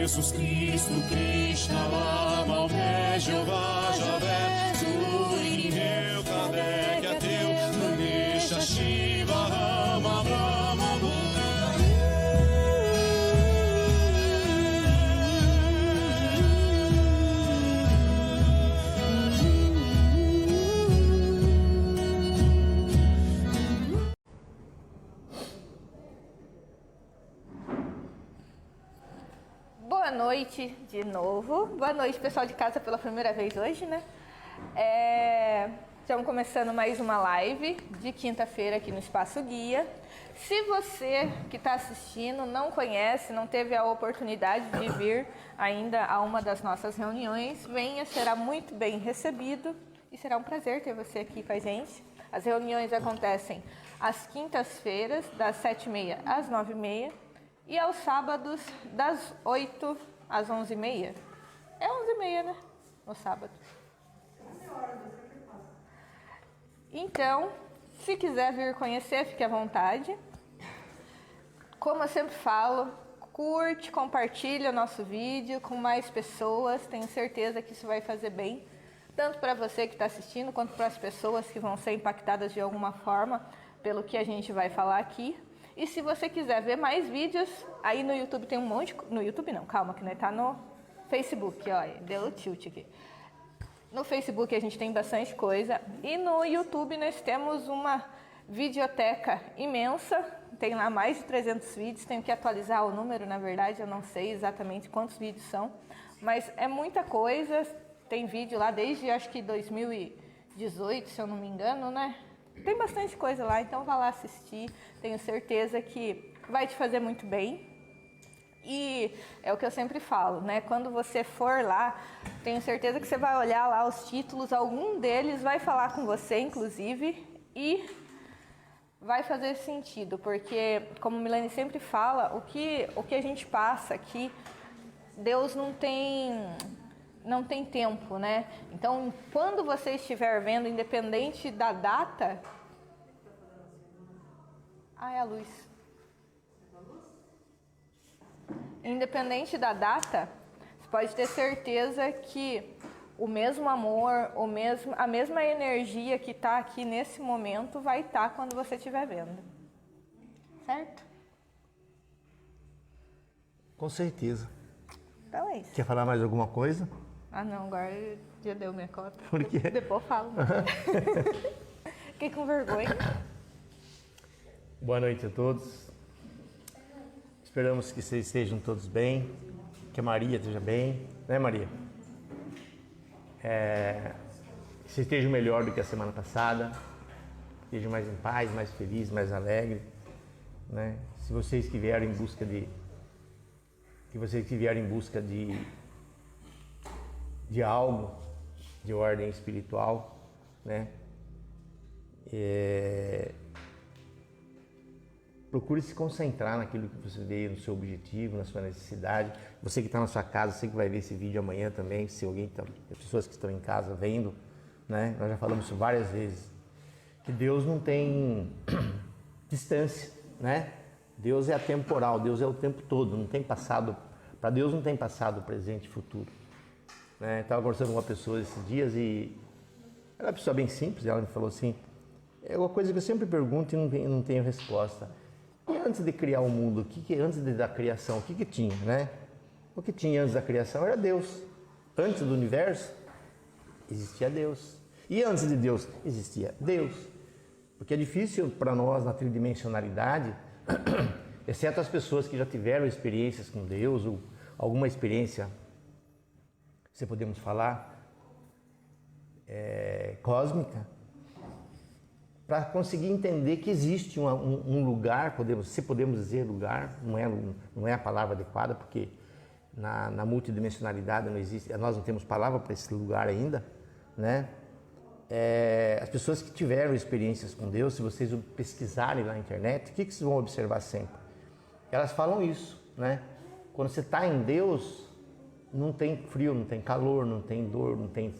Jesus Cristo, Krishna, Lama, Omé, Jeová, Javé, Zuri, meu Kardec é teu, Ganesha, Shiva, Rama, Brahma, Boa noite de novo. Boa noite, pessoal de casa, pela primeira vez hoje, né? Estamos começando mais uma live de quinta-feira aqui no Espaço Guia. Se você que está assistindo não conhece, não teve a oportunidade de vir ainda a uma das nossas reuniões, venha, será muito bem recebido e será um prazer ter você aqui com a gente. As reuniões acontecem às quintas-feiras, das 7h30 às 9h30. E aos sábados, das 8 às 11h30. É 11h30, né? No sábado. Então, se quiser vir conhecer, fique à vontade. Como eu sempre falo, curte, compartilha o nosso vídeo com mais pessoas. Tenho certeza que isso vai fazer bem, tanto para você que está assistindo, quanto para as pessoas que vão ser impactadas de alguma forma pelo que a gente vai falar aqui. E se você quiser ver mais vídeos, aí no YouTube tem um monte... No YouTube não, calma, que tá no Facebook, ó, deu tilt aqui. No Facebook a gente tem bastante coisa. E no YouTube nós temos uma videoteca imensa. Tem lá mais de 300 vídeos. Tenho que atualizar o número, na verdade, eu não sei exatamente quantos vídeos são. Mas é muita coisa. Tem vídeo lá desde, acho que 2018, se eu não me engano, né? Tem bastante coisa lá, então vá lá assistir. Tenho certeza que vai te fazer muito bem. E é o que eu sempre falo, né? Quando você for lá, tenho certeza que você vai olhar lá os títulos, algum deles vai falar com você, inclusive, e vai fazer sentido, porque, como Milene sempre fala, o que a gente passa aqui, Deus não tem tempo, né? Então, quando você estiver vendo, independente da data... é a luz. Independente da data, você pode ter certeza que o mesmo amor, a mesma energia que está aqui nesse momento vai estar quando você estiver vendo. Certo? Com certeza. Então é isso. Quer falar mais alguma coisa? Não, agora já deu minha cota. Por quê? Depois eu falo. Fiquei com vergonha. Boa noite a todos. Esperamos que vocês estejam todos bem, que a Maria esteja bem, né, Maria? Que você esteja melhor do que a semana passada, esteja mais em paz, mais feliz, mais alegre, né? Se vocês que vierem em busca de algo de ordem espiritual, né? Procure se concentrar naquilo que você veio, no seu objetivo, na sua necessidade. Você que está na sua casa, você que vai ver esse vídeo amanhã também, se alguém as pessoas que estão em casa vendo, né? Nós já falamos isso várias vezes, que Deus não tem distância, né? Deus é atemporal, Deus é o tempo todo, não tem passado. Para Deus não tem passado, presente e futuro. Estava conversando com uma pessoa esses dias e ela é uma pessoa bem simples, ela me falou assim, é uma coisa que eu sempre pergunto e não tenho resposta. E antes de criar o mundo, antes da criação, o que tinha, né? O que tinha antes da criação era Deus. Antes do universo, existia Deus. E antes de Deus, existia Deus. Porque é difícil para nós, na tridimensionalidade, exceto as pessoas que já tiveram experiências com Deus, ou alguma experiência, se podemos falar, cósmica, para conseguir entender que existe um lugar, podemos dizer lugar, não é a palavra adequada, porque na multidimensionalidade não existe, nós não temos palavra para esse lugar ainda, né? As pessoas que tiveram experiências com Deus, se vocês pesquisarem na internet, o que vocês vão observar sempre? Elas falam isso, né? Quando você está em Deus, não tem frio, não tem calor, não tem dor, não tem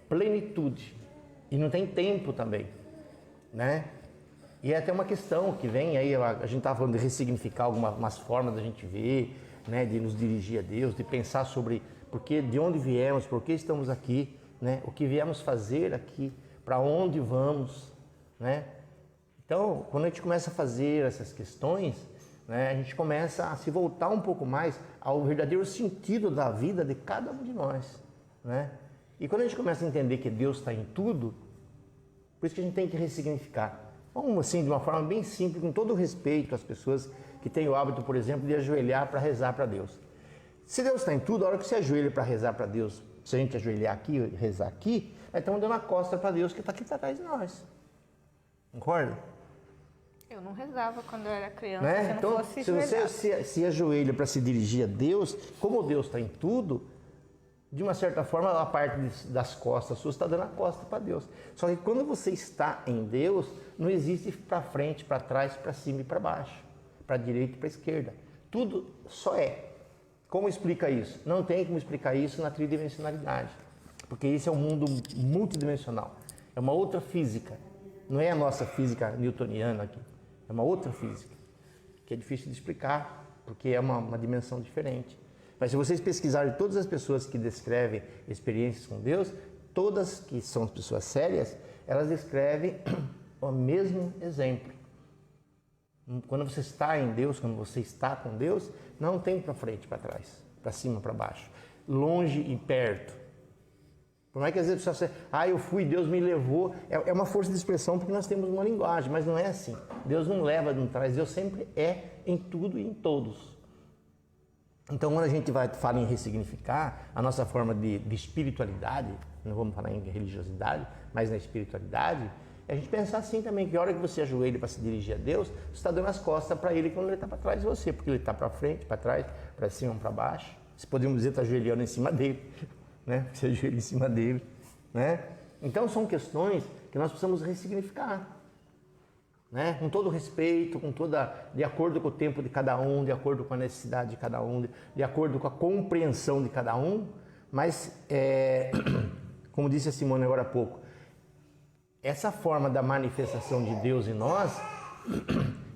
plenitude. E não tem tempo também, né? E é até uma questão que vem aí, a gente estava falando de ressignificar algumas formas da gente ver, né, de nos dirigir a Deus, de pensar sobre de onde viemos, por que estamos aqui, né, o que viemos fazer aqui, para onde vamos, né? Então, quando a gente começa a fazer essas questões, né, a gente começa a se voltar um pouco mais ao verdadeiro sentido da vida de cada um de nós, né? E quando a gente começa a entender que Deus está em tudo, por isso que a gente tem que ressignificar. Vamos assim, de uma forma bem simples, com todo o respeito às pessoas que têm o hábito, por exemplo, de ajoelhar para rezar para Deus. Se Deus está em tudo, a hora que você ajoelha para rezar para Deus, se a gente ajoelhar aqui e rezar aqui, nós estamos dando a costa para Deus que está aqui atrás de nós. Concorda? Eu não rezava quando eu era criança, Né? se não Então, fosse se você se ajoelha para se dirigir a Deus, como Deus está em tudo, de uma certa forma, a parte das costas suas está dando a costa para Deus. Só que quando você está em Deus, não existe para frente, para trás, para cima e para baixo, para a direita e para a esquerda. Tudo só é. Como explica isso? Não tem como explicar isso na tridimensionalidade, porque isso é um mundo multidimensional. É uma outra física. Não é a nossa física newtoniana aqui. É uma outra física, que é difícil de explicar, porque é uma dimensão diferente. Mas se vocês pesquisarem todas as pessoas que descrevem experiências com Deus, todas que são pessoas sérias, elas descrevem o mesmo exemplo. Quando você está em Deus, quando você está com Deus, não tem para frente, para trás, para cima, para baixo, longe e perto. Por mais que às vezes você eu fui, Deus me levou, é uma força de expressão porque nós temos uma linguagem, mas não é assim. Deus não leva, não traz, Deus sempre é em tudo e em todos. Então, quando a gente fala em ressignificar a nossa forma de espiritualidade, não vamos falar em religiosidade, mas na espiritualidade, é a gente pensar assim também, que a hora que você ajoelha para se dirigir a Deus, você está dando as costas para Ele quando Ele está para trás de você, porque Ele está para frente, para trás, para cima, para baixo. Se podemos dizer, está ajoelhando em cima dele, né? Você ajoelha em cima dele, né? Então, são questões que nós precisamos ressignificar. Né? Com todo respeito, de acordo com o tempo de cada um, de acordo com a necessidade de cada um, de acordo com a compreensão de cada um, mas, como disse a Simone agora há pouco, essa forma da manifestação de Deus em nós,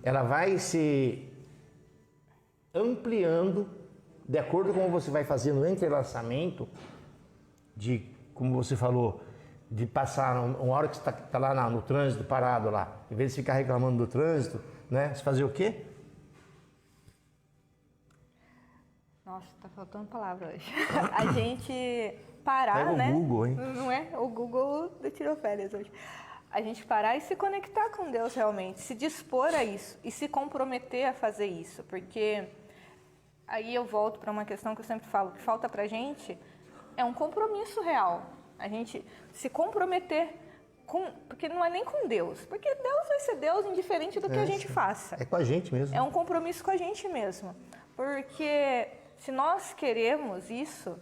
ela vai se ampliando de acordo com como você vai fazendo o entrelaçamento de, como você falou, de passar uma hora que você está lá no trânsito, parado lá, em vez de ficar reclamando do trânsito, né? Você fazer o quê? Nossa, tá faltando palavra hoje. A gente parar, pega né? o Google, hein? Não é? O Google tirou férias hoje. A gente parar e se conectar com Deus realmente, se dispor a isso e se comprometer a fazer isso, porque aí eu volto para uma questão que eu sempre falo, que falta pra gente é um compromisso real. A gente se comprometer porque não é nem com Deus, porque Deus vai ser Deus indiferente do que a gente faça. É com a gente mesmo. É um compromisso com a gente mesmo, porque se nós queremos isso,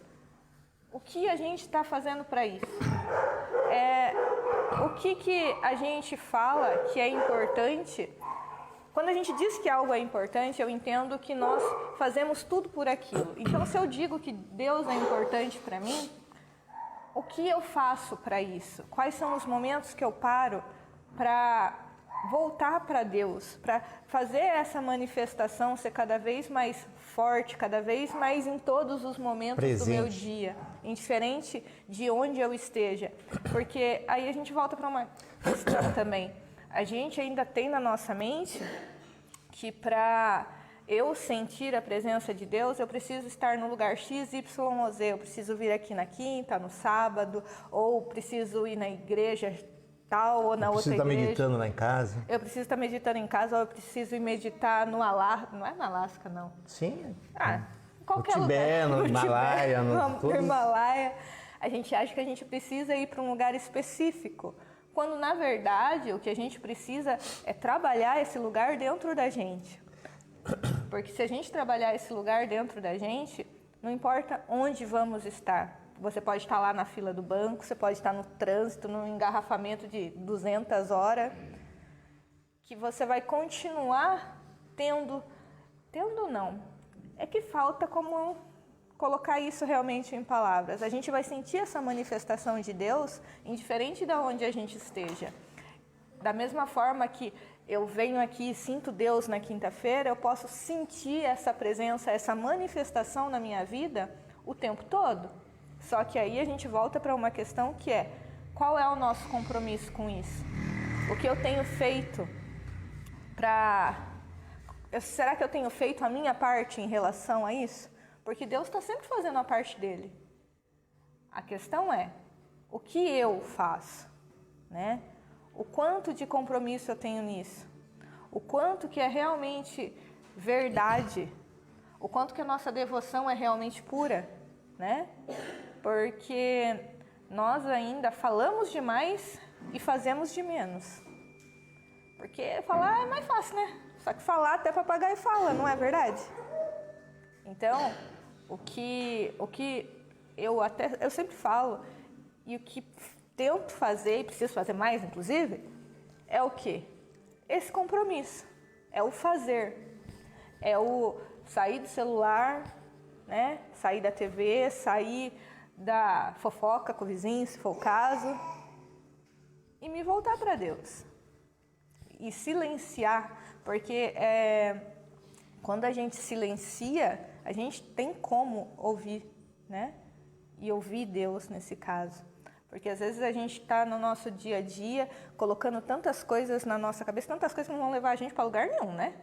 o que a gente está fazendo para isso? O que a gente fala que é importante? Quando a gente diz que algo é importante, eu entendo que nós fazemos tudo por aquilo. Então, se eu digo que Deus é importante para mim, o que eu faço para isso? Quais são os momentos que eu paro para voltar para Deus, para fazer essa manifestação ser cada vez mais forte, cada vez mais em todos os momentos do meu dia, indiferente de onde eu esteja. Porque aí a gente volta para uma questão também. A gente ainda tem na nossa mente que para eu sentir a presença de Deus, eu preciso estar no lugar X, Y ou Z. Eu preciso vir aqui na quinta, no sábado, ou preciso ir na igreja tal ou na outra igreja. Eu preciso estar meditando lá em casa. Eu preciso estar meditando em casa, ou eu preciso ir meditar no Alasca. Não é no Alasca, não. Sim. Qualquer no Tibete, lugar. No Himalaia. No Himalaia. A gente acha que a gente precisa ir para um lugar específico. Quando, na verdade, o que a gente precisa é trabalhar esse lugar dentro da gente. Porque se a gente trabalhar esse lugar dentro da gente, não importa onde vamos estar. Você pode estar lá na fila do banco, você pode estar no trânsito, num engarrafamento de 200 horas, que você vai continuar tendo não. É que falta como colocar isso realmente em palavras. A gente vai sentir essa manifestação de Deus indiferente de onde a gente esteja. Da mesma forma que eu venho aqui e sinto Deus na quinta-feira, eu posso sentir essa presença, essa manifestação na minha vida o tempo todo. Só que aí a gente volta para uma questão que é, qual é o nosso compromisso com isso? O que eu tenho feito será que eu tenho feito a minha parte em relação a isso? Porque Deus está sempre fazendo a parte dele. A questão é, o que eu faço, né? O quanto de compromisso eu tenho nisso? O quanto que é realmente verdade? O quanto que a nossa devoção é realmente pura, né? Porque nós ainda falamos demais e fazemos de menos. Porque falar é mais fácil, né? Só que falar até papagaio fala, não é verdade? Então, o que eu sempre falo, e o que tento fazer, e preciso fazer mais, inclusive, é o quê? Esse compromisso. É o fazer. É o sair do celular, né? Sair da TV, sair da fofoca com o vizinho, se for o caso, e me voltar para Deus. E silenciar, porque quando a gente silencia, a gente tem como ouvir, né? E ouvir Deus nesse caso. Porque às vezes a gente está no nosso dia a dia, colocando tantas coisas na nossa cabeça, tantas coisas que não vão levar a gente para lugar nenhum, né?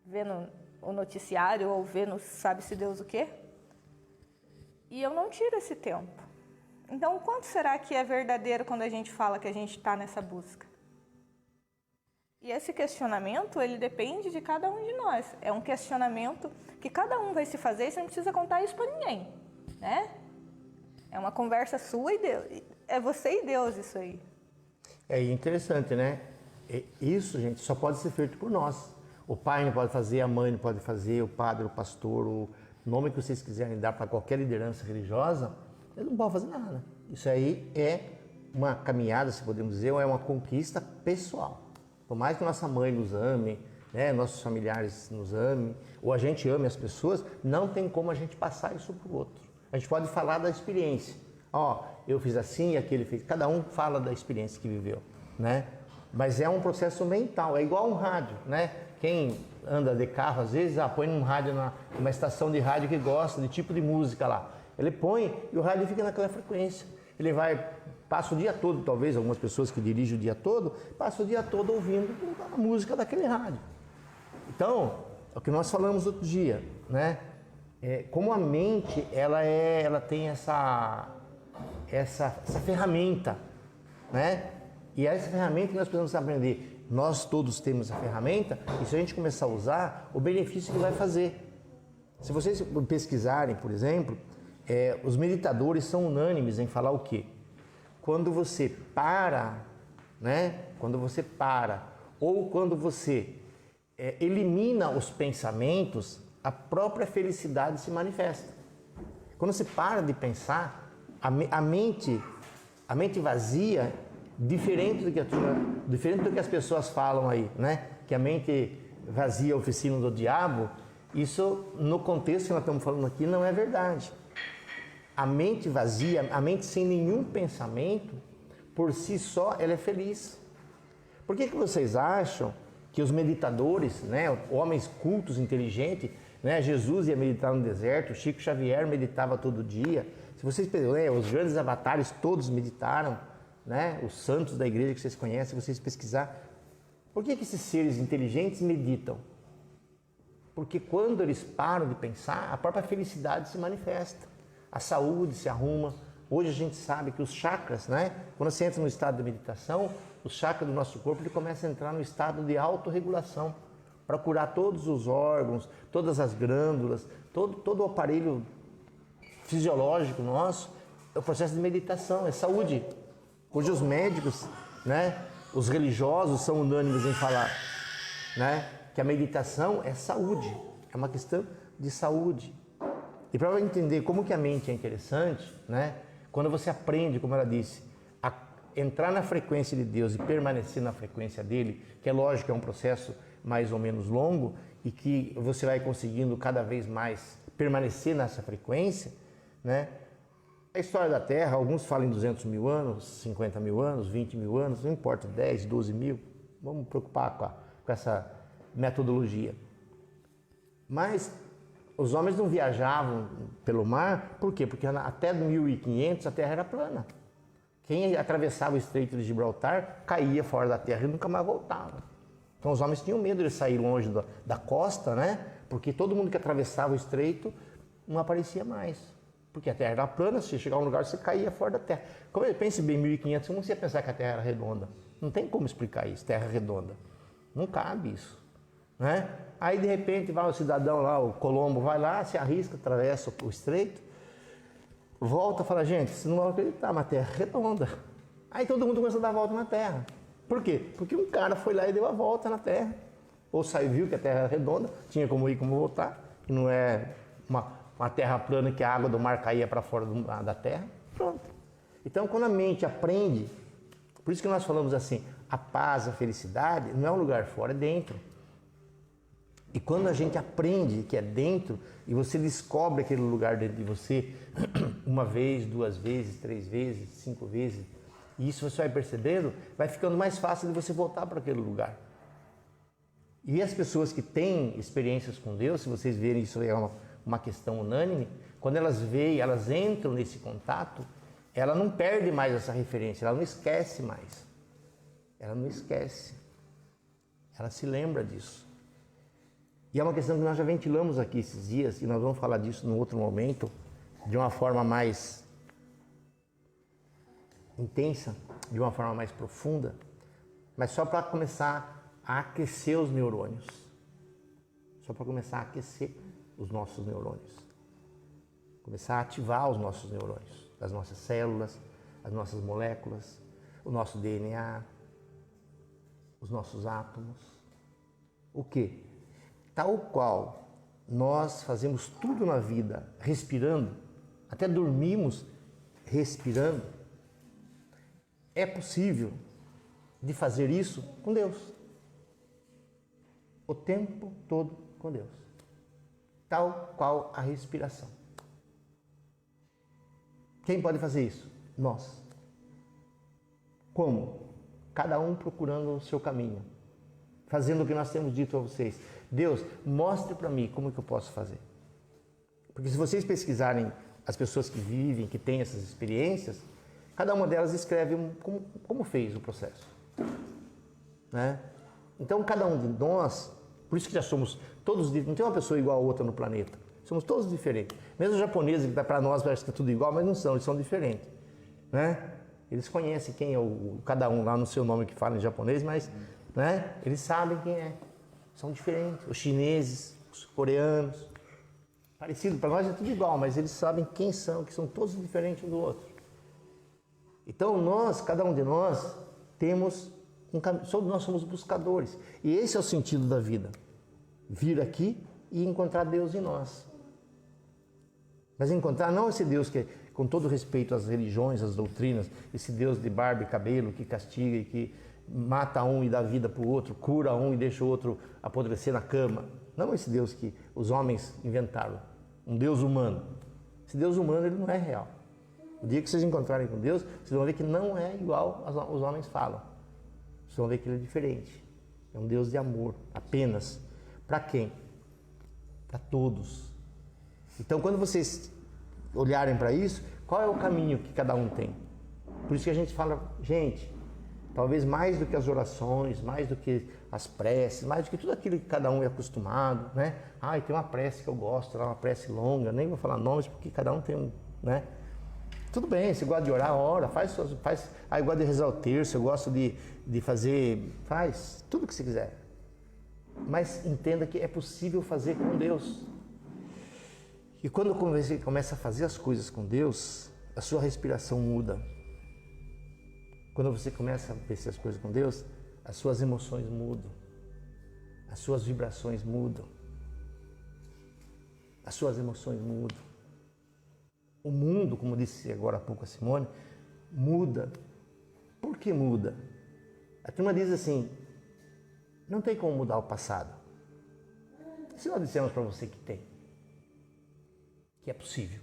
Vendo o noticiário ou vendo sabe-se Deus o quê. E eu não tiro esse tempo. Então, o quanto será que é verdadeiro quando a gente fala que a gente está nessa busca? E esse questionamento, ele depende de cada um de nós. É um questionamento que cada um vai se fazer e você não precisa contar isso para ninguém, né? É uma conversa sua e Deus. É você e Deus isso aí. É interessante, né? Isso, gente, só pode ser feito por nós. O pai não pode fazer, a mãe não pode fazer, o padre, o pastor, o nome que vocês quiserem dar para qualquer liderança religiosa, ele não pode fazer nada. Isso aí é uma caminhada, se podemos dizer, ou é uma conquista pessoal. Por mais que nossa mãe nos ame, né, nossos familiares nos amem, ou a gente ame as pessoas, não tem como a gente passar isso para o outro. A gente pode falar da experiência. Ó, eu fiz assim e aquele fez. Cada um fala da experiência que viveu, né? Mas é um processo mental, é igual um rádio, né? Quem anda de carro, às vezes, põe num rádio, numa estação de rádio que gosta de tipo de música lá. Ele põe e o rádio fica naquela frequência. Ele passa o dia todo, talvez algumas pessoas que dirigem o dia todo, passam o dia todo ouvindo a música daquele rádio. Então, é o que nós falamos outro dia, né? Como a mente, ela tem essa ferramenta, né? E é essa ferramenta que nós precisamos aprender. Nós todos temos a ferramenta e se a gente começar a usar, o benefício que vai fazer. Se vocês pesquisarem, por exemplo, os meditadores são unânimes em falar o quê? Quando você para, né? Quando você para, ou quando você elimina os pensamentos, a própria felicidade se manifesta. Quando você para de pensar, a mente vazia, diferente do que as pessoas falam aí, né? Que a mente vazia é a oficina do diabo, isso no contexto que nós estamos falando aqui não é verdade. A mente vazia, a mente sem nenhum pensamento, por si só, ela é feliz. Por que vocês acham que os meditadores, né, homens cultos, inteligentes, né, Jesus ia meditar no deserto, Chico Xavier meditava todo dia. Se vocês pegarem, os grandes avatares todos meditaram, né, os santos da igreja que vocês conhecem, se vocês pesquisar. Por que esses seres inteligentes meditam? Porque quando eles param de pensar, a própria felicidade se manifesta. A saúde se arruma. Hoje a gente sabe que os chakras, né? Quando você entra no estado de meditação, os chakras do nosso corpo ele começa a entrar no estado de autorregulação para curar todos os órgãos, todas as glândulas, todo o aparelho fisiológico nosso. É o processo de meditação, é saúde. Hoje os médicos, né? Os religiosos são unânimes em falar, né? Que a meditação é saúde, é uma questão de saúde. E para entender como que a mente é interessante, né? Quando você aprende, como ela disse, a entrar na frequência de Deus e permanecer na frequência dele, que é lógico que é um processo mais ou menos longo e que você vai conseguindo cada vez mais permanecer nessa frequência, né? A história da Terra, alguns falam em 200 mil anos, 50 mil anos, 20 mil anos, não importa, 10, 12 mil, Vamos preocupar com essa metodologia. Mas os homens não viajavam pelo mar, por quê? Porque até 1500 a Terra era plana. Quem atravessava o Estreito de Gibraltar caía fora da Terra e nunca mais voltava. Então os homens tinham medo de sair longe da costa, né? Porque todo mundo que atravessava o Estreito não aparecia mais. Porque a Terra era plana, se chegar a um lugar você caía fora da Terra. Como eu pense bem, 1500, como você ia pensar que a Terra era redonda? Não tem como explicar isso, Terra redonda. Não cabe isso, né? Aí de repente vai o cidadão lá, o Colombo vai lá, se arrisca, atravessa o Estreito, volta e fala, gente, vocês não vão acreditar, mas a Terra é redonda. Aí todo mundo começa a dar a volta na Terra. Por quê? Porque um cara foi lá e deu a volta na Terra. Ou saiu, viu que a Terra era redonda, tinha como ir, como voltar, e não é uma terra plana que a água do mar caía para fora da terra. Pronto. Então, quando a mente aprende, por isso que nós falamos assim, a paz, a felicidade, não é um lugar fora, é dentro. E quando a gente aprende que é dentro, e você descobre aquele lugar dentro de você, uma vez, 2 vezes, 3 vezes, 5 vezes, e isso você vai percebendo, vai ficando mais fácil de você voltar para aquele lugar. E as pessoas que têm experiências com Deus, se vocês verem isso é uma questão unânime, quando elas veem, elas entram nesse contato, ela não perde mais essa referência, ela não esquece mais. Ela não esquece. Ela se lembra disso. E é uma questão que nós já ventilamos aqui esses dias, e nós vamos falar disso num outro momento, de uma forma mais intensa, de uma forma mais profunda, mas só para começar a aquecer os neurônios. Só para começar a aquecer os nossos neurônios. Começar a ativar os nossos neurônios, as nossas células, as nossas moléculas, o nosso DNA, os nossos átomos. O quê? Tal qual nós fazemos tudo na vida respirando, até dormimos respirando, é possível de fazer isso com Deus. O tempo todo com Deus. Tal qual a respiração. Quem pode fazer isso? Nós. Como? Cada um procurando o seu caminho. Fazendo o que nós temos dito a vocês. Deus, mostre para mim como que eu posso fazer. Porque se vocês pesquisarem as pessoas que vivem, que têm essas experiências, cada uma delas escreve como fez o processo. Né? Então, cada um de nós, por isso que já somos todos, não tem uma pessoa igual a outra no planeta. Somos todos diferentes. Mesmo os japoneses, que para nós parece que é tudo igual, mas não são, eles são diferentes. Né? Eles conhecem quem é cada um lá no seu nome que fala em japonês, mas né, eles sabem quem é. São diferentes. Os chineses, os coreanos, parecido, para nós é tudo igual, mas eles sabem quem são, que são todos diferentes um do outro. Então nós, cada um de nós, temos um caminho, nós somos buscadores. E esse é o sentido da vida. Vir aqui e encontrar Deus em nós. Mas encontrar não esse Deus que, com todo respeito às religiões, às doutrinas, esse Deus de barba e cabelo que castiga e que mata um e dá vida para o outro, cura um e deixa o outro apodrecer na cama. Não esse Deus que os homens inventaram, um Deus humano. Esse Deus humano ele não é real. O dia que vocês encontrarem com Deus, vocês vão ver que não é igual os homens falam. Vocês vão ver que ele é diferente. É um Deus de amor, apenas. Para quem? Para todos. Então, quando vocês olharem para isso, qual é o caminho que cada um tem? Por isso que a gente fala, gente, talvez mais do que as orações, mais do que as preces, mais do que tudo aquilo que cada um é acostumado, né? Ah, tem uma prece que eu gosto, uma prece longa, nem vou falar nomes porque cada um tem um, né? Tudo bem, você gosta de orar, ora, faz. Ah, eu gosto de rezar o terço, eu gosto de fazer, faz tudo o que você quiser. Mas entenda que é possível fazer com Deus. E quando você começa a fazer as coisas com Deus, a sua respiração muda. Quando você começa a fazer as coisas com Deus, as suas emoções mudam. As suas vibrações mudam. As suas emoções mudam. O mundo, como disse agora há pouco a Simone, muda. Por que muda? A turma diz assim, não tem como mudar o passado. E se nós dissemos para você que tem? Que é possível.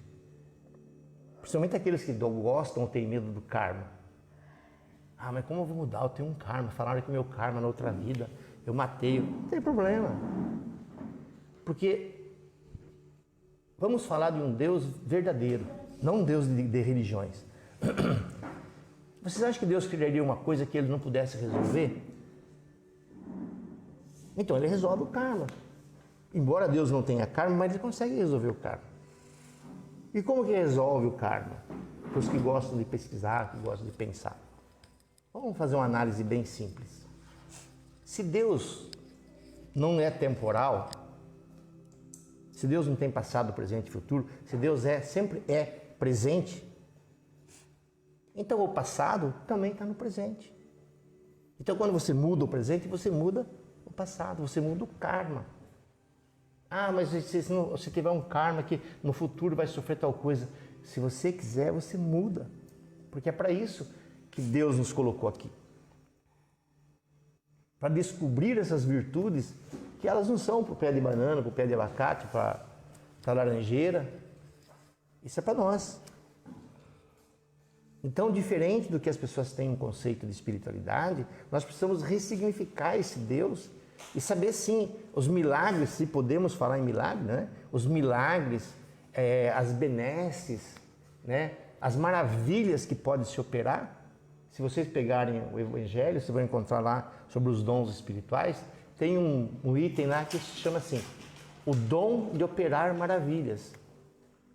Principalmente aqueles que gostam ou têm medo do karma. Ah, mas como eu vou mudar? Eu tenho um karma. Falaram que meu karma na outra vida, eu matei. Não tem problema. Porque vamos falar de um Deus verdadeiro, não um Deus de religiões. Vocês acham que Deus criaria uma coisa que ele não pudesse resolver? Então ele resolve o karma. Embora Deus não tenha karma, mas ele consegue resolver o karma. E como que resolve o karma? Para os que gostam de pesquisar, que gostam de pensar. Vamos fazer uma análise bem simples. Se Deus não é temporal, se Deus não tem passado, presente e futuro, se Deus sempre é presente, então o passado também está no presente. Então quando você muda o presente, você muda o passado, você muda o karma. Ah, mas se tiver um karma que no futuro vai sofrer tal coisa, se você quiser, você muda. Porque é para isso que Deus nos colocou aqui. Para descobrir essas virtudes, que elas não são para o pé de banana, para o pé de abacate, para a laranjeira. Isso é para nós. Então, diferente do que as pessoas têm um conceito de espiritualidade, nós precisamos ressignificar esse Deus e saber, sim, os milagres, se podemos falar em milagre, né? Os milagres, as benesses, né? As maravilhas que podem se operar. Se vocês pegarem o Evangelho, vocês vão encontrar lá sobre os dons espirituais, tem um item lá que se chama assim, o dom de operar maravilhas.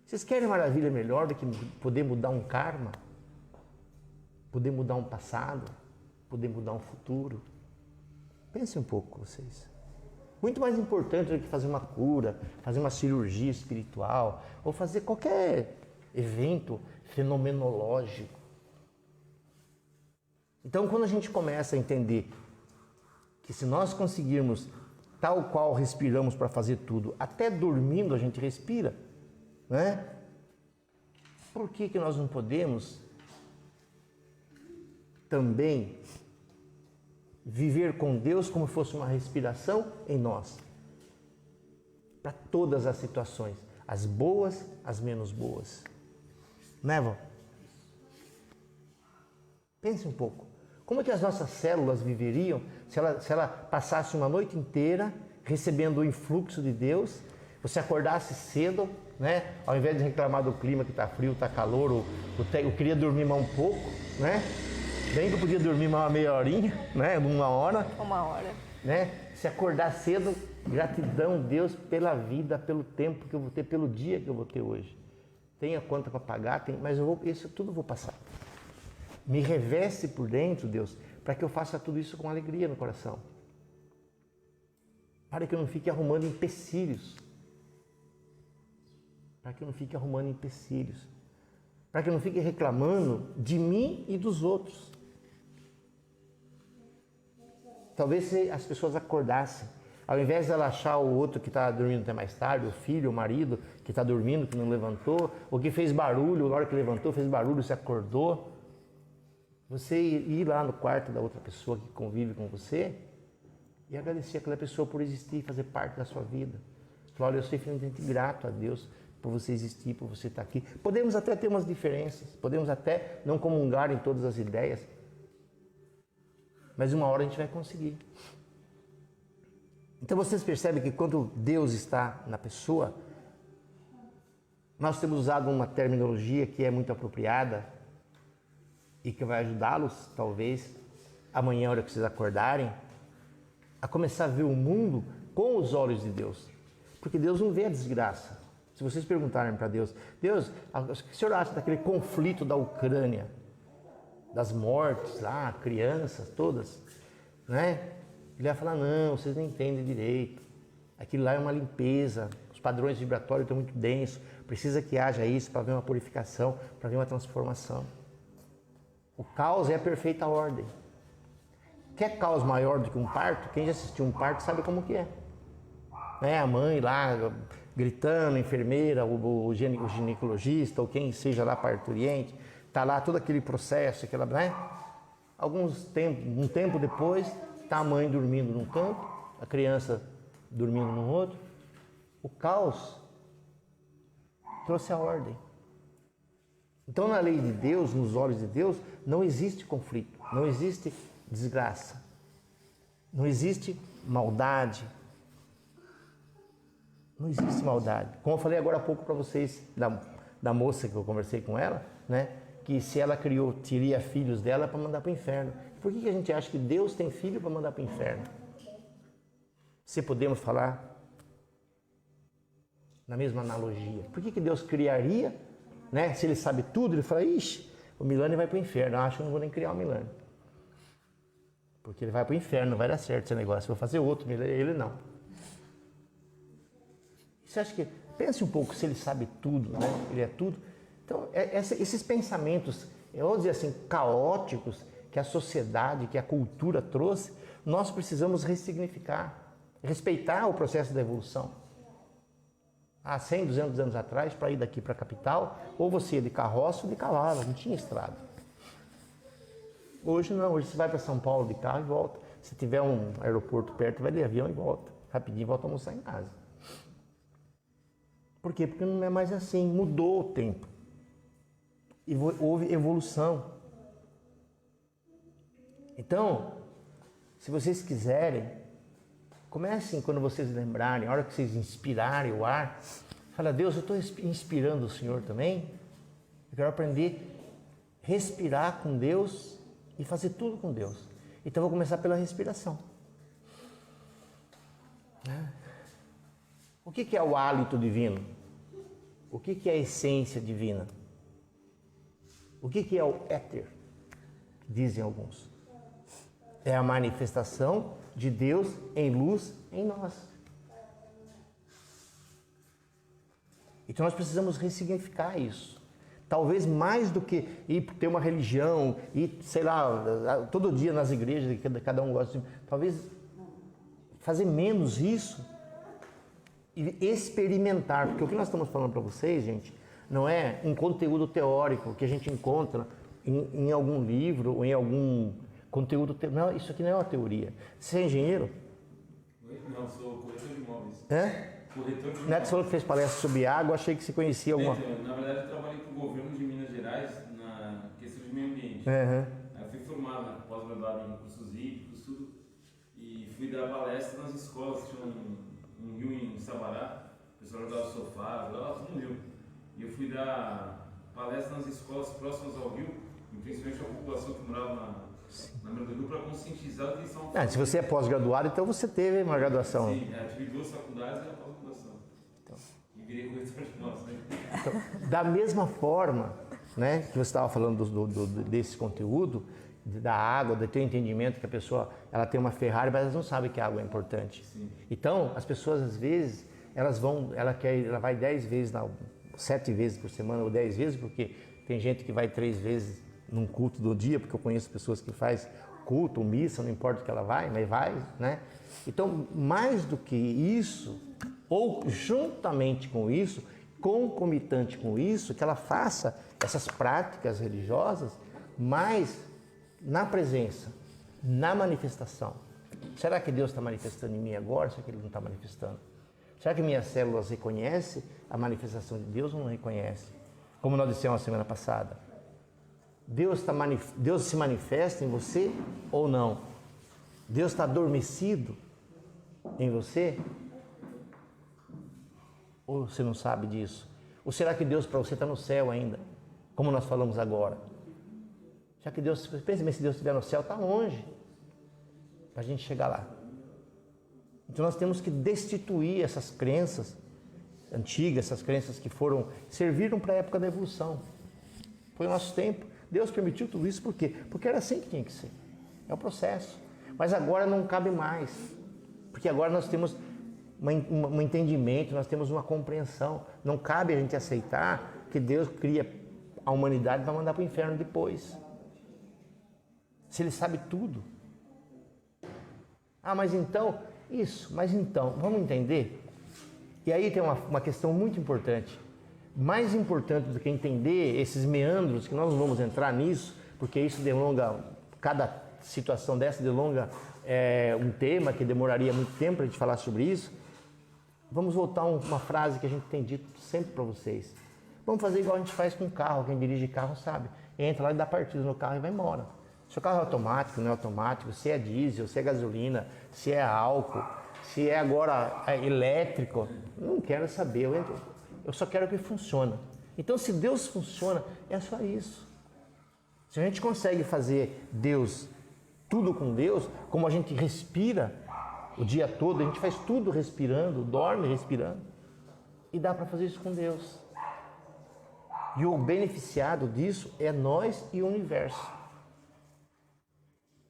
Vocês querem maravilha melhor do que poder mudar um karma? Poder mudar um passado? Poder mudar um futuro? Pensem um pouco, vocês. Muito mais importante do que fazer uma cura, fazer uma cirurgia espiritual, ou fazer qualquer evento fenomenológico. Então, quando a gente começa a entender que se nós conseguirmos, tal qual respiramos para fazer tudo, até dormindo a gente respira, né? Por que nós não podemos também viver com Deus como se fosse uma respiração em nós? Para todas as situações, as boas, as menos boas. Né, vó? Pense um pouco. Como é que as nossas células viveriam se ela passasse uma noite inteira recebendo o influxo de Deus, você acordasse cedo, né? Ao invés de reclamar do clima que está frio, está calor, eu queria dormir mais um pouco, né? Bem que eu podia dormir mais uma meia horinha, né? Uma hora. Né? Se acordar cedo, gratidão, Deus, pela vida, pelo tempo que eu vou ter, pelo dia que eu vou ter hoje. Tem a conta para pagar, mas isso tudo eu vou passar. Me reveste por dentro, Deus, para que eu faça tudo isso com alegria no coração. Para que eu não fique arrumando empecilhos. Para que eu não fique arrumando empecilhos. Para que eu não fique reclamando de mim e dos outros. Talvez se as pessoas acordassem, ao invés de ela achar o outro que está dormindo até mais tarde, o filho, o marido que está dormindo, que não levantou, ou que fez barulho, na hora que levantou, fez barulho, se acordou. Você ir lá no quarto da outra pessoa que convive com você e agradecer aquela pessoa por existir e fazer parte da sua vida. Falar, olha, eu sou infinitamente grato a Deus por você existir, por você estar aqui. Podemos até ter umas diferenças, podemos até não comungar em todas as ideias, mas uma hora a gente vai conseguir. Então vocês percebem que quando Deus está na pessoa, nós temos usado uma terminologia que é muito apropriada e que vai ajudá-los, talvez, amanhã, na hora que vocês acordarem, a começar a ver o mundo com os olhos de Deus. Porque Deus não vê a desgraça. Se vocês perguntarem para Deus, Deus, o que o senhor acha daquele conflito da Ucrânia? Das mortes lá, crianças, todas, né? Ele vai falar, não, vocês não entendem direito. Aquilo lá é uma limpeza, os padrões vibratórios estão muito densos, precisa que haja isso para ver uma purificação, para ver uma transformação. O caos é a perfeita ordem. Quer caos maior do que um parto? Quem já assistiu um parto sabe como que é. Né? A mãe lá gritando, a enfermeira, o ginecologista, ou quem seja lá parturiente, está lá todo aquele processo, aquela, né? Um tempo depois, está a mãe dormindo num canto, a criança dormindo no outro. O caos trouxe a ordem. Então, na lei de Deus, nos olhos de Deus, não existe conflito. Não existe desgraça. Não existe maldade. Não existe maldade. Como eu falei agora há pouco para vocês, da moça que eu conversei com ela, né? Que se ela teria filhos dela para mandar para o inferno. Por que a gente acha que Deus tem filho para mandar para o inferno? Se podemos falar na mesma analogia. Por que Deus criaria, né? Se ele sabe tudo, ele fala, ixi, o Milani vai para o inferno. Eu acho que eu não vou nem criar o Milani. Porque ele vai para o inferno, não vai dar certo esse negócio. Vou fazer outro, ele não. Você acha que... Pense um pouco se ele sabe tudo, né? Ele é tudo. Então, esses pensamentos, vamos dizer assim, caóticos, que a sociedade, que a cultura trouxe, nós precisamos ressignificar, respeitar o processo da evolução. Há 100, 200 anos atrás, para ir daqui para a capital, ou você ia de carroça ou de cavalo, não tinha estrada. Hoje não, hoje você vai para São Paulo de carro e volta. Se tiver um aeroporto perto, vai de avião e volta. Rapidinho volta a almoçar em casa. Por quê? Porque não é mais assim, mudou o tempo. E houve evolução. Então, se vocês quiserem, comecem quando vocês lembrarem, a hora que vocês inspirarem o ar, fala, Deus, eu estou inspirando o Senhor também. Eu quero aprender a respirar com Deus e fazer tudo com Deus. Então, eu vou começar pela respiração. O que é o hálito divino? O que é a essência divina? O que é o éter? Dizem alguns. É a manifestação de Deus em luz em nós. Então nós precisamos ressignificar isso. Talvez mais do que ir ter uma religião, ir, sei lá, todo dia nas igrejas, cada um gosta de... Talvez fazer menos isso e experimentar. Porque o que nós estamos falando para vocês, gente, não é um conteúdo teórico que a gente encontra em algum livro ou em algum conteúdo teórico. Não, isso aqui não é uma teoria. Você é engenheiro? Não, sou corretor de imóveis. É? Corretor de imóveis. Neto falou que fez palestra sobre água, achei que você conhecia alguma... Na verdade, eu trabalhei com o governo de Minas Gerais na questão de meio ambiente. Uhum. Aí eu fui formado, pós-graduado em recursos hídricos, tudo, e fui dar palestra nas escolas. Tinha um rio em Sabará, o pessoal jogava sofá, jogava tudo no rio. E eu fui dar palestra nas escolas próximas ao rio, principalmente a população que morava na beira do rio, para conscientizar o que eles estavam fazendo. Se você é pós-graduado, então você teve uma graduação. Sim, tive 2 faculdades e a pós-graduação. Então. E virei corretor de imóveis, né? Então, da mesma forma, né, que você estava falando desse conteúdo, da água, do teu entendimento que a pessoa ela tem uma Ferrari, mas elas não sabem que a água é importante. Sim. Então, as pessoas às vezes, ela vai 10 vezes, 7 vezes por semana ou 10 vezes, porque tem gente que vai 3 vezes num culto do dia, porque eu conheço pessoas que faz culto ou missa, não importa o que ela vai, mas vai, né? Então, mais do que isso, ou juntamente com isso, concomitante com isso, que ela faça essas práticas religiosas, mas na presença, na manifestação. Será que Deus está manifestando em mim agora? Será que Ele não está manifestando? Será que minhas células reconhecem a manifestação de Deus ou não reconhecem? Como nós dissemos na semana passada. Deus se manifesta em você ou não? Deus está adormecido em você? Ou você não sabe disso? Ou será que Deus para você está no céu ainda? Como nós falamos agora. Já que Deus, pense bem, se Deus estiver no céu, está longe para a gente chegar lá. Então nós temos que destituir essas crenças antigas, essas crenças que serviram para a época da evolução. Foi o nosso tempo. Deus permitiu tudo isso por quê? Porque era assim que tinha que ser. É o processo. Mas agora não cabe mais. Porque agora nós temos um entendimento, nós temos uma compreensão. Não cabe a gente aceitar que Deus cria a humanidade para mandar para o inferno depois. Se Ele sabe tudo. Mas então, vamos entender? E aí tem uma questão muito importante. Mais importante do que entender esses meandros, que nós não vamos entrar nisso, porque isso delonga, cada situação dessa delonga um tema que demoraria muito tempo para a gente falar sobre isso. Vamos voltar a uma frase que a gente tem dito sempre para vocês. Vamos fazer igual a gente faz com carro, quem dirige carro sabe. Entra lá e dá partida no carro e vai embora. Se o carro é automático, não é automático, se é diesel, se é gasolina, se é álcool, se é agora elétrico, não quero saber, eu só quero que funcione. Então, se Deus funciona, é só isso. Se a gente consegue fazer Deus, tudo com Deus, como a gente respira o dia todo, a gente faz tudo respirando, dorme respirando, e dá para fazer isso com Deus. E o beneficiado disso é nós e o universo.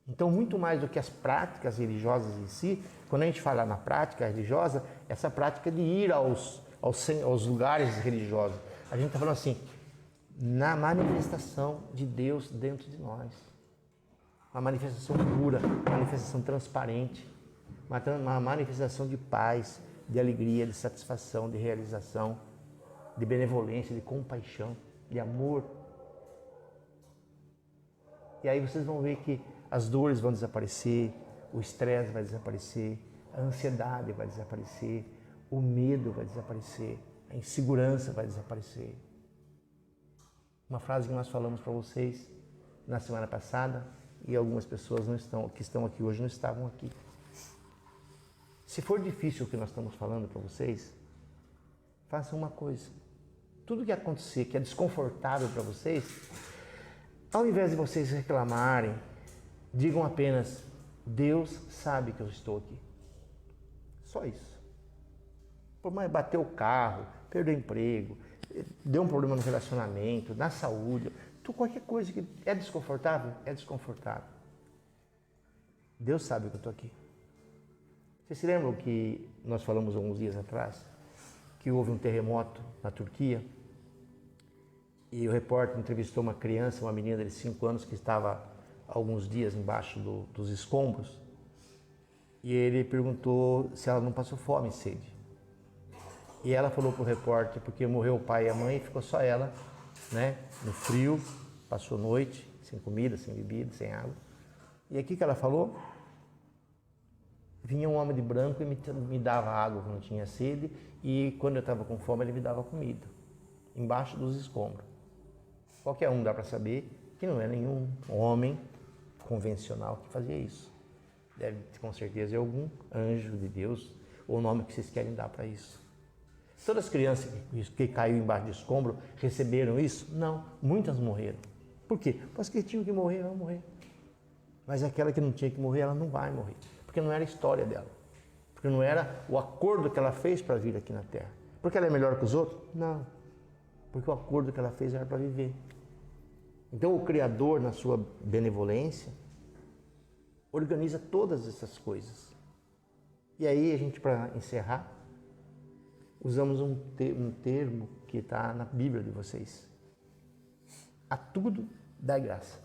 Então, muito mais do que as práticas religiosas em si, quando a gente fala na prática religiosa, essa prática de ir aos lugares religiosos, a gente está falando assim, na manifestação de Deus dentro de nós. Uma manifestação pura, uma manifestação transparente, uma manifestação de paz, de alegria, de satisfação, de realização, de benevolência, de compaixão, de amor. E aí vocês vão ver que as dores vão desaparecer, o estresse vai desaparecer, a ansiedade vai desaparecer, o medo vai desaparecer, a insegurança vai desaparecer. Uma frase que nós falamos para vocês na semana passada e algumas pessoas que estão aqui hoje não estavam aqui. Se for difícil o que nós estamos falando para vocês, façam uma coisa. Tudo que acontecer que é desconfortável para vocês, ao invés de vocês reclamarem, digam apenas, Deus sabe que eu estou aqui. Só isso. Por mais bater o carro, perder o emprego, deu um problema no relacionamento, na saúde, qualquer coisa que é desconfortável, é desconfortável. Deus sabe que eu estou aqui. Vocês se lembram que nós falamos alguns dias atrás que houve um terremoto na Turquia e o repórter entrevistou uma criança, uma menina de 5 anos que estava há alguns dias embaixo dos escombros e ele perguntou se ela não passou fome e sede. E ela falou para o repórter, porque morreu o pai e a mãe, e ficou só ela, né, no frio, passou noite, sem comida, sem bebida, sem água. E aqui que ela falou, vinha um homem de branco e me dava água quando tinha sede, e quando eu estava com fome ele me dava comida, embaixo dos escombros. Qualquer um dá para saber que não é nenhum homem convencional que fazia isso. Deve, com certeza, algum anjo de Deus, ou o nome que vocês querem dar para isso. Todas as crianças que caíram embaixo de escombro receberam isso? Não, muitas morreram. Por quê? Porque tinham que morrer, vão morrer. Mas aquela que não tinha que morrer, ela não vai morrer. Porque não era a história dela. Porque não era o acordo que ela fez para vir aqui na Terra. Porque ela é melhor que os outros? Não. Porque o acordo que ela fez era para viver. Então o Criador, na sua benevolência, organiza todas essas coisas. E aí a gente, para encerrar, usamos um termo que está na Bíblia de vocês. A tudo dá graça.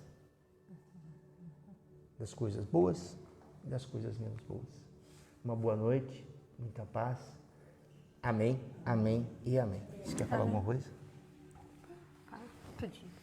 Das coisas boas e das coisas menos boas. Uma boa noite, muita paz. Amém, amém e amém. Você quer falar alguma coisa? Tudinho.